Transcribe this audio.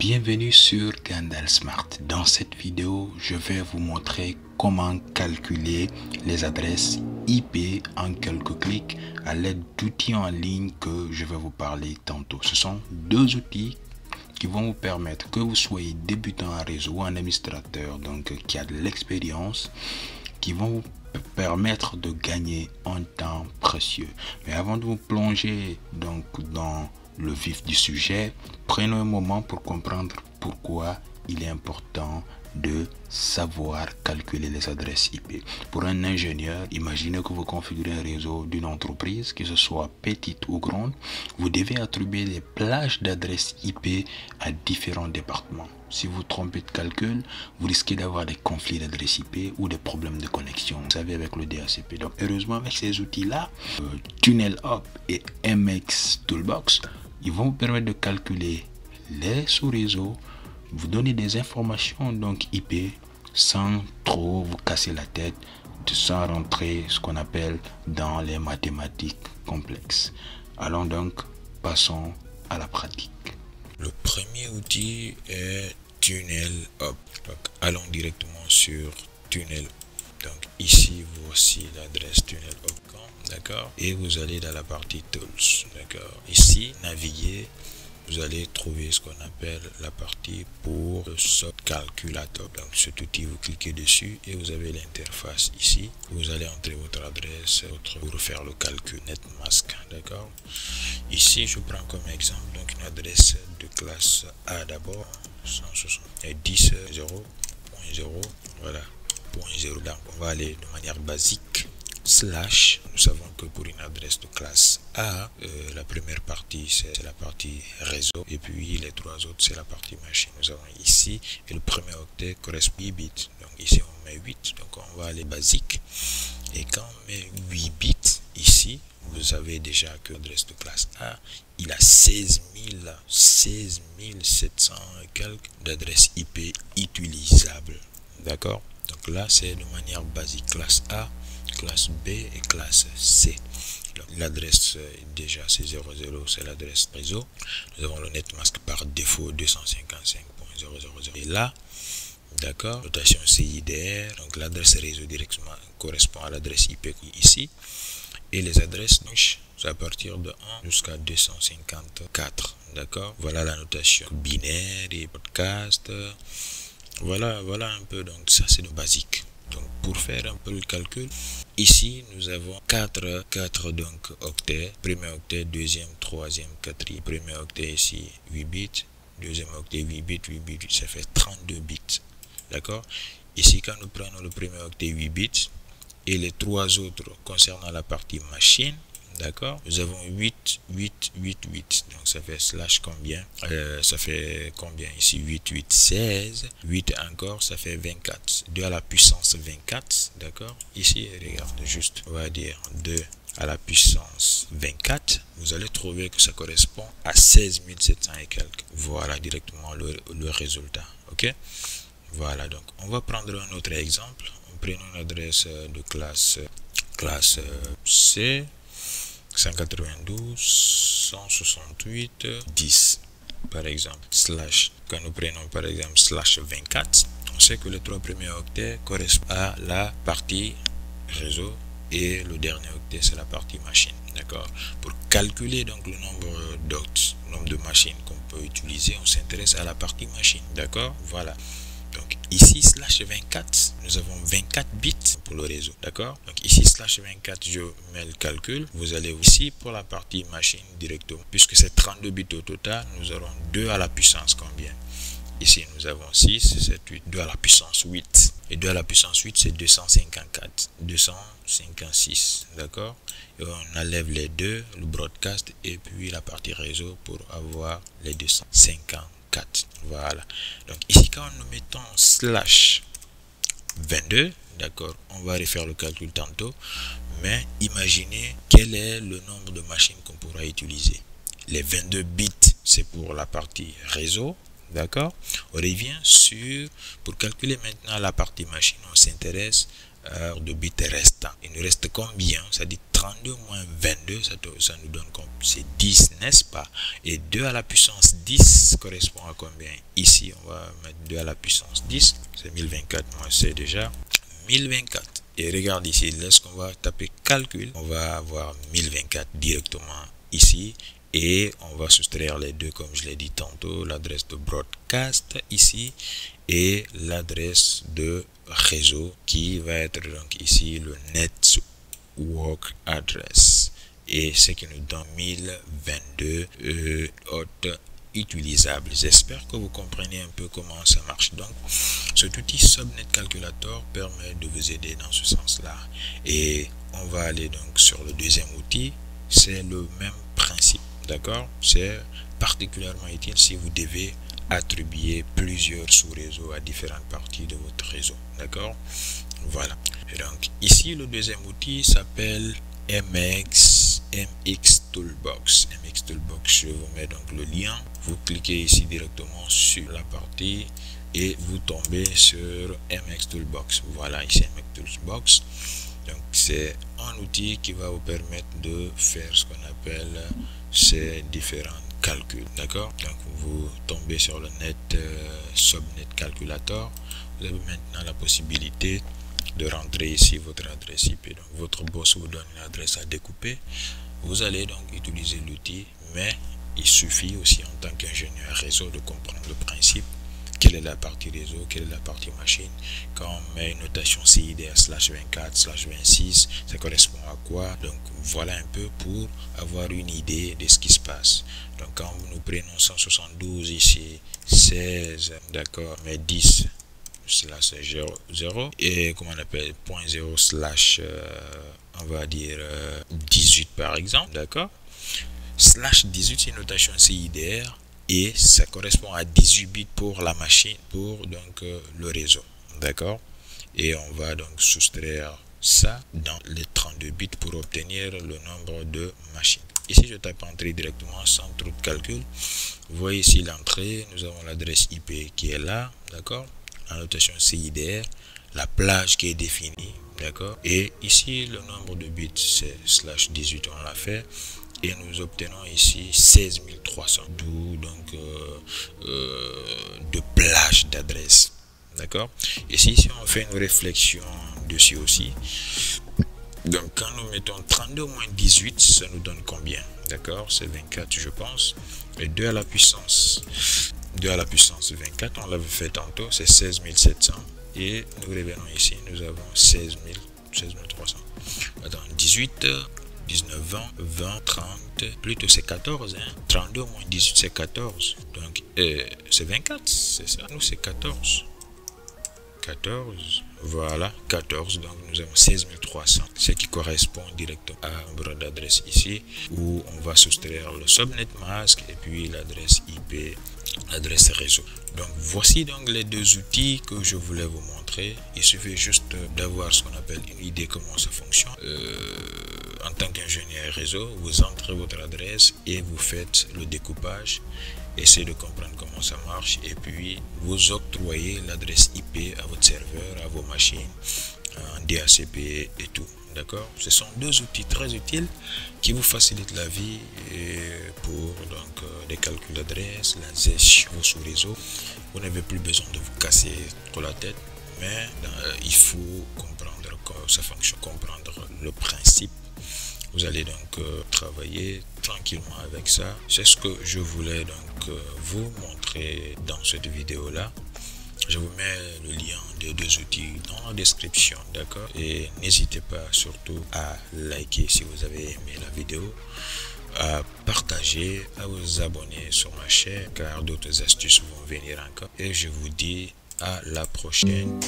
Bienvenue sur Gandal Smart. Dans cette vidéo, je vais vous montrer comment calculer les adresses IP en quelques clics à l'aide d'outils en ligne que je vais vous parler tantôt. Ce sont deux outils qui vont vous permettre, que vous soyez débutant en réseau ou un administrateur donc qui a de l'expérience, qui vont vous permettre de gagner un temps précieux. Mais avant de vous plonger donc dans le vif du sujet, prenons un moment pour comprendre pourquoi il est important de savoir calculer les adresses IP. Pour un ingénieur, imaginez que vous configurez un réseau d'une entreprise, que ce soit petite ou grande, vous devez attribuer des plages d'adresses IP à différents départements. Si vous trompez de calcul, vous risquez d'avoir des conflits d'adresses IP ou des problèmes de connexion, vous savez, avec le DHCP. Donc heureusement, avec ces outils-là, TunnelUp et MX Toolbox, ils vont vous permettre de calculer les sous-réseaux, vous donner des informations donc IP sans trop vous casser la tête, sans rentrer ce qu'on appelle dans les mathématiques complexes. Allons donc, passons à la pratique. Le premier outil est TunnelUp. Donc allons directement sur TunnelUp. Donc ici voici l'adresse TunnelUp, d'accord, et vous allez dans la partie Tools, d'accord. Ici naviguer, vous allez trouver ce qu'on appelle la partie pour le soft calculator. Donc cet outil, vous cliquez dessus et vous avez l'interface ici. Vous allez entrer votre adresse pour faire le calcul netmask, d'accord. Ici je prends comme exemple donc une adresse de classe A d'abord, 170.0.0, voilà, .0. Donc on va aller de manière basique slash. Nous savons que pour une adresse de classe A, la première partie c'est la partie réseau et puis les trois autres c'est la partie machine. Nous avons ici, et le premier octet correspond à 8 bits. Donc ici on met 8, donc on va aller basique, et quand on met 8 bits ici, vous avez déjà que l'adresse de classe A, il a 16 700 et quelques d'adresses IP utilisables, d'accord. Donc là c'est de manière basique, classe A, classe B et classe C. L'adresse déjà c'est 00, c'est l'adresse réseau. Nous avons le netmask par défaut 255.0.0. Et là, d'accord, notation CIDR, donc l'adresse réseau directement correspond à l'adresse IP ici. Et les adresses, donc, c'est à partir de 1 jusqu'à 254, d'accord. Voilà la notation binaire et podcast. Voilà un peu, donc ça c'est le basique. Donc pour faire un peu le calcul, ici nous avons 4 donc octets, premier octet, deuxième, troisième, quatrième. Premier octet ici 8 bits, deuxième octet 8 bits, ça fait 32 bits, d'accord. Ici quand nous prenons le premier octet 8 bits et les trois autres concernant la partie machine, d'accord, nous avons 8, donc ça fait slash combien, ça fait combien ici, 8, 16, 8 encore, ça fait 24, 2 à la puissance 24, d'accord. Ici, regarde juste, on va dire 2 à la puissance 24, vous allez trouver que ça correspond à 16 700 et quelques. Voilà directement le résultat, ok. Voilà, donc on va prendre un autre exemple. Prenons une adresse de classe C, 192.168.10 par exemple, slash. Quand nous prenons par exemple slash 24, on sait que les trois premiers octets correspondent à la partie réseau et le dernier octet c'est la partie machine, d'accord. Pour calculer donc le nombre d'octets, le nombre de machines qu'on peut utiliser, on s'intéresse à la partie machine, d'accord. Voilà. Donc ici slash 24, nous avons 24 bits pour le réseau, d'accord. Donc ici slash 24, je mets le calcul. Vous allez ici pour la partie machine directement, puisque c'est 32 bits au total, nous aurons 2 à la puissance combien. Ici nous avons 6, 7, 8, 2 à la puissance 8. Et 2 à la puissance 8 c'est 254, 256, d'accord. Et on enlève les deux, le broadcast et puis la partie réseau pour avoir les 254. Voilà. Donc ici quand nous mettons slash 22, d'accord, on va refaire le calcul tantôt, mais imaginez quel est le nombre de machines qu'on pourra utiliser. Les 22 bits c'est pour la partie réseau, d'accord. On revient sur, pour calculer maintenant la partie machine, on s'intéresse de bits restants. Il nous reste combien? Ça dit 32 moins 22, ça nous donne comme c'est 10, n'est-ce pas? Et 2 à la puissance 10 correspond à combien? Ici, on va mettre 2 à la puissance 10. C'est 1024, moi c'est déjà 1024. Et regarde ici, lorsqu'on va taper calcul, on va avoir 1024 directement ici. Et on va soustraire les deux, comme je l'ai dit tantôt, l'adresse de broadcast ici et l'adresse de réseau qui va être donc ici le network address, et ce qui nous donne 1022 hôtes utilisables. J'espère que vous comprenez un peu comment ça marche. Donc cet outil Subnet Calculator permet de vous aider dans ce sens là, et on va aller donc sur le deuxième outil. C'est le même principe, d'accord? C'est particulièrement utile si vous devez attribuer plusieurs sous-réseaux à différentes parties de votre réseau, d'accord? Voilà. Et donc ici le deuxième outil s'appelle MX Toolbox. MX Toolbox, je vous mets donc le lien. Vous cliquez ici directement sur la partie et vous tombez sur MX Toolbox. Voilà, ici MX Toolbox. Donc c'est un outil qui va vous permettre de faire ce qu'on appelle ces différents calculs, d'accord? Donc vous tombez sur le Subnet Calculator. Vous avez maintenant la possibilité de rentrer ici votre adresse IP. Donc votre boss vous donne une adresse à découper. Vous allez donc utiliser l'outil, mais il suffit aussi en tant qu'ingénieur réseau de comprendre le principe. Quelle est la partie réseau, quelle est la partie machine. Quand on met une notation CIDR /24/26, ça correspond à quoi? Donc voilà un peu pour avoir une idée de ce qui se passe. Donc quand nous prenons 172 ici, 16, d'accord, mais 10 slash 0 et comment on appelle 0 slash on va dire 18 par exemple, d'accord. Slash 18 c'est une notation CIDR et ça correspond à 18 bits pour la machine, pour donc le réseau, d'accord. Et on va donc soustraire ça dans les 32 bits pour obtenir le nombre de machines. Ici je tape entrée directement sans trop de calcul. Vous voyez ici l'entrée, nous avons l'adresse IP qui est là, d'accord, la notation CIDR, la plage qui est définie, d'accord, et ici le nombre de bits c'est slash 18, on l'a fait, et nous obtenons ici 16 300, d'où donc de plage d'adresse, d'accord. Ici si on fait une réflexion dessus aussi, donc quand nous mettons 32 moins 18, ça nous donne combien? D'accord, c'est 24 je pense, et 2 à la puissance 24, on l'avait fait tantôt, c'est 16 700, et nous revenons ici, nous avons 16 300. Attends, 18, 19, 20, 30, plutôt c'est 14, hein? 32 moins 18 c'est 14, donc c'est 24, c'est ça, nous c'est 14, voilà, 14, donc nous avons 16 300, ce qui correspond directement à un numéro d'adresse ici, où on va soustraire le subnet mask et puis l'adresse IP, l'adresse réseau. Donc voici donc les deux outils que je voulais vous montrer. Il suffit juste d'avoir ce qu'on appelle une idée comment ça fonctionne. En tant qu'ingénieur réseau, vous entrez votre adresse et vous faites le découpage. Essayez de comprendre comment ça marche et puis vous octroyez l'adresse IP à votre serveur, à vos machines, en DHCP et tout. D'accord, ce sont deux outils très utiles qui vous facilitent la vie pour donc des calculs d'adresse, la gestion sous réseau. Vous n'avez plus besoin de vous casser trop la tête, mais il faut comprendre comment ça fonctionne, comprendre le principe. Vous allez donc travailler tranquillement avec ça. C'est ce que je voulais donc vous montrer dans cette vidéo là. Je vous mets le lien des deux outils dans la description, d'accord? Et n'hésitez pas surtout à liker si vous avez aimé la vidéo, à partager, à vous abonner sur ma chaîne car d'autres astuces vont venir encore. Et je vous dis à la prochaine.